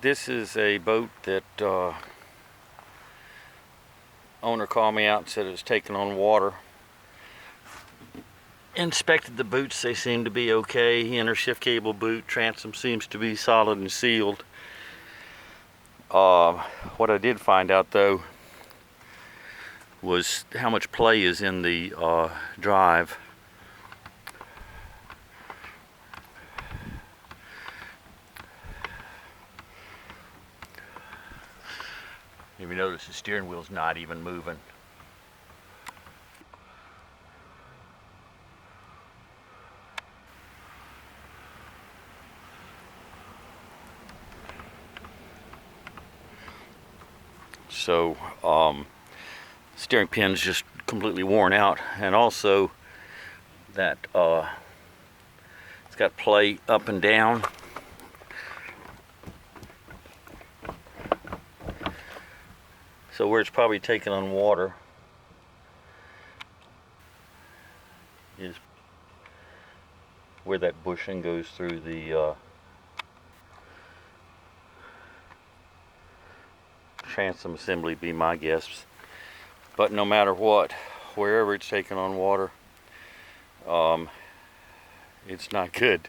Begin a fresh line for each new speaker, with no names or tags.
This is a boat that owner called me out and said it was taking on water. Inspected the boots, they seem to be okay. Inner shift cable boot, transom seems to be solid and sealed. What I did find out though was how much play is in the drive. If you notice, the steering wheel's not even moving. So steering pin's just completely worn out, and also that it's got play up and down. So where it's probably taking on water is where that bushing goes through the transom assembly, be my guess. But no matter what, wherever it's taking on water, it's not good.